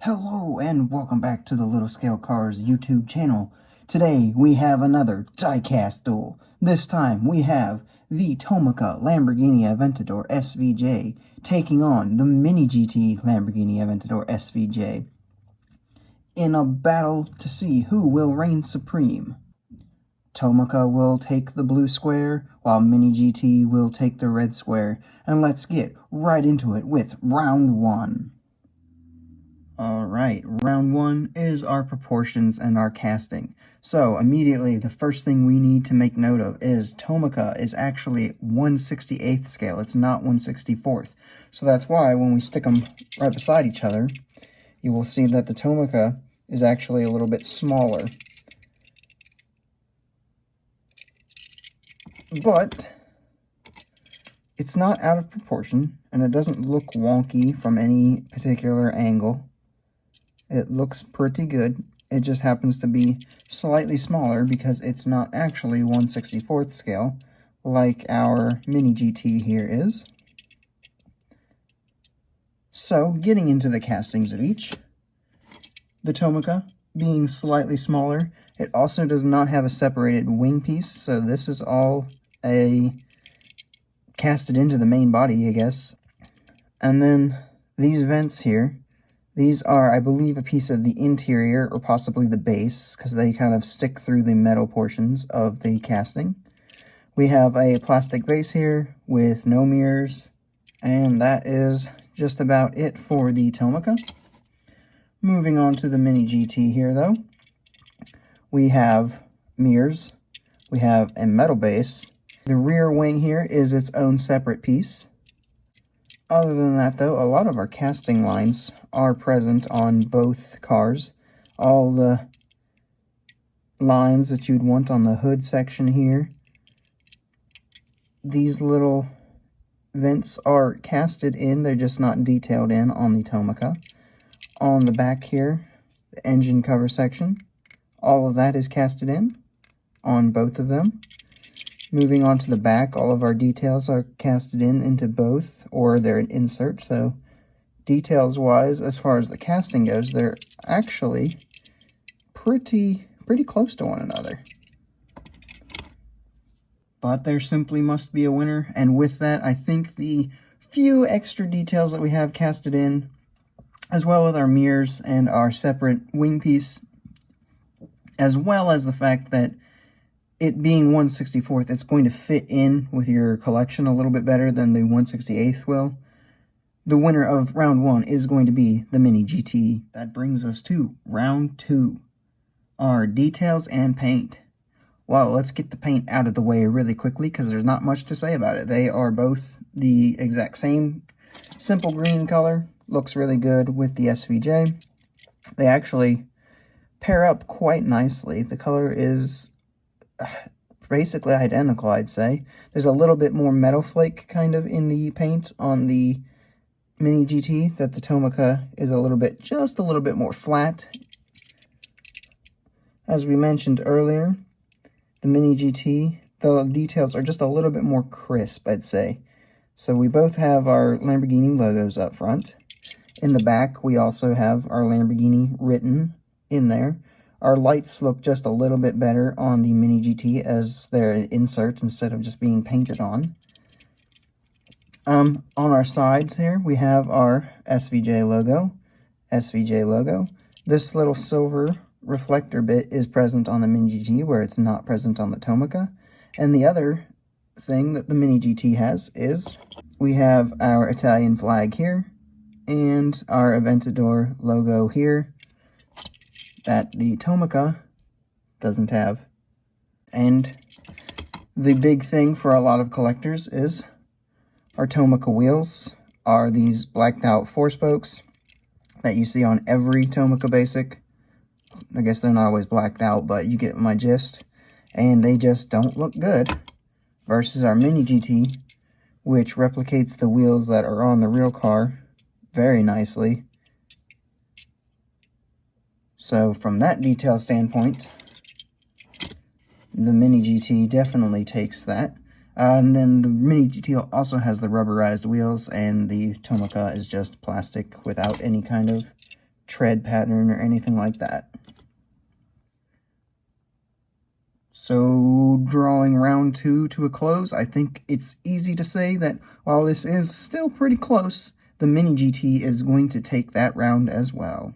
Hello and welcome back to the Little Scale Cars YouTube channel. Today we have another Diecast Duel. This time we have the Tomica Lamborghini Aventador SVJ taking on the MiniGT Lamborghini Aventador SVJ in a battle to see who will reign supreme. Tomica will take the blue square while MiniGT will take the red square, and let's get right into it with round one. Alright, round one is our proportions and our casting. So, immediately, the first thing we need to make note of is Tomica is actually 1/68th scale. It's not 1/64th. So that's why when we stick them right beside each other, you will see that the Tomica is actually a little bit smaller. But it's not out of proportion, and it doesn't look wonky from any particular angle. It looks pretty good. It just happens to be slightly smaller because it's not actually 1/64th scale like our MiniGT here is. So, getting into the castings of each, the Tomica being slightly smaller, it also does not have a separated wing piece, so this is all casted into the main body, I guess. And then these vents here, these are, I believe, a piece of the interior or possibly the base, because they kind of stick through the metal portions of the casting. We have a plastic base here with no mirrors, and that is just about it for the Tomica. Moving on to the MiniGT here, though, we have mirrors, we have a metal base. The rear wing here is its own separate piece. Other than that, though, a lot of our casting lines are present on both cars. All the lines that you'd want on the hood section here. These little vents are casted in, they're just not detailed in on the Tomica. On the back here, the engine cover section, all of that is casted in on both of them. Moving on to the back, all of our details are casted in into both, or they're an insert. So details-wise, as far as the casting goes, they're actually pretty close to one another. But there simply must be a winner, and with that, I think the few extra details that we have casted in, as well with our mirrors and our separate wing piece, as well as the fact that it being 1/64th, it's going to fit in with your collection a little bit better than the 1/68th will. The winner of round one is going to be the MiniGT. That brings us to round two, our details and paint. Well, let's get the paint out of the way really quickly because there's not much to say about it. They are both the exact same simple green color. Looks really good with the SVJ. They actually pair up quite nicely. The color is basically identical, I'd say. There's a little bit more metal flake kind of in the paint on the MiniGT, that the Tomica is just a little bit more flat. As we mentioned earlier, the MiniGT, the details are just a little bit more crisp, I'd say. So we both have our Lamborghini logos up front. In the back, we also have our Lamborghini written in there. Our lights look just a little bit better on the MiniGT as they're an insert instead of just being painted on. On our sides here, we have our SVJ logo. This little silver reflector bit is present on the MiniGT where it's not present on the Tomica. And the other thing that the MiniGT has is we have our Italian flag here and our Aventador logo here that the Tomica doesn't have. And the big thing for a lot of collectors is our Tomica wheels are these blacked out 4-spokes that you see on every Tomica Basic. I guess they're not always blacked out, but you get my gist. And they just don't look good versus our MiniGT, which replicates the wheels that are on the real car very nicely. So from that detail standpoint, the MiniGT definitely takes that. And then the MiniGT also has the rubberized wheels, and the Tomica is just plastic without any kind of tread pattern or anything like that. So, drawing round 2 to a close, I think it's easy to say that while this is still pretty close, the MiniGT is going to take that round as well.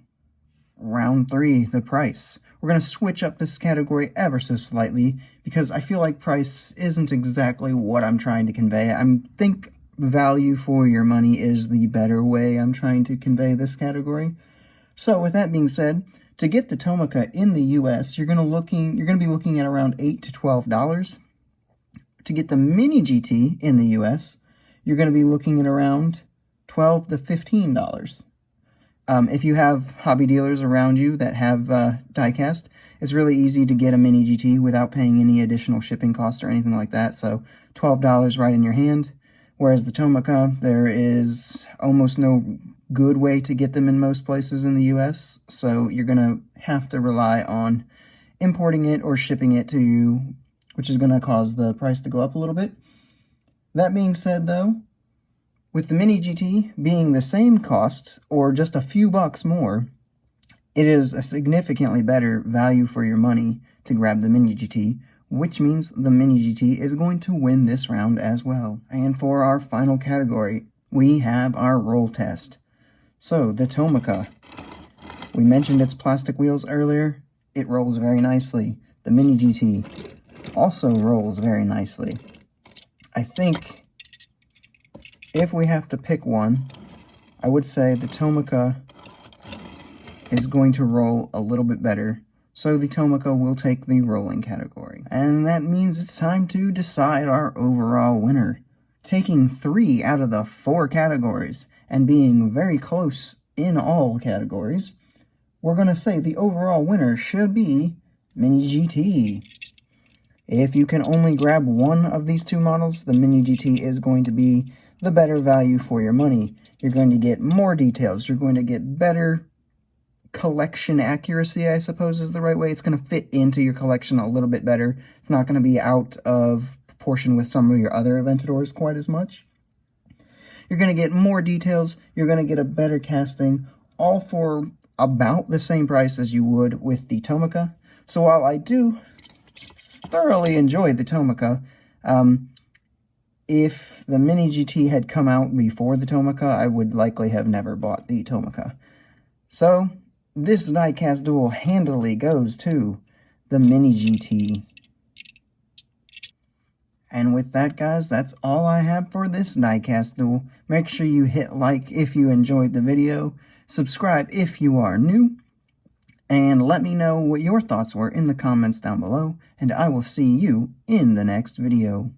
Round 3, the price. We're going to switch up this category ever so slightly because I feel like price isn't exactly what I'm trying to convey. I think value for your money is the better way I'm trying to convey this category. So with that being said, to get the Tomica in the US, you're going to be looking at around $8 to $12. To get the MiniGT in the US, you're going to be looking at around $12 to $15. If you have hobby dealers around you that have diecast, it's really easy to get a MiniGT without paying any additional shipping costs or anything like that. So $12 right in your hand. Whereas the Tomica, there is almost no good way to get them in most places in the US. So you're going to have to rely on importing it or shipping it to you, which is going to cause the price to go up a little bit. That being said, though, with the MiniGT being the same cost or just a few bucks more, it is a significantly better value for your money to grab the MiniGT, which means the MiniGT is going to win this round as well. And for our final category, we have our roll test. So, the Tomica. We mentioned its plastic wheels earlier. It rolls very nicely. The MiniGT also rolls very nicely. I think if we have to pick one, I would say the Tomica is going to roll a little bit better. So the Tomica will take the rolling category. And that means it's time to decide our overall winner. Taking 3 out of the 4 categories and being very close in all categories, we're going to say the overall winner should be MiniGT. If you can only grab one of these two models, the MiniGT is going to be the better value for your money. You're going to get more details. You're going to get better collection accuracy, I suppose is the right way. It's going to fit into your collection a little bit better. It's not going to be out of proportion with some of your other Aventadors quite as much. You're going to get more details. You're going to get a better casting, all for about the same price as you would with the Tomica. So while I do thoroughly enjoy the Tomica, if the MiniGT had come out before the Tomica, I would likely have never bought the Tomica. So this Diecast Duel handily goes to the MiniGT. And with that, guys, that's all I have for this Diecast Duel. Make sure you hit like if you enjoyed the video, subscribe if you are new, and let me know what your thoughts were in the comments down below, and I will see you in the next video.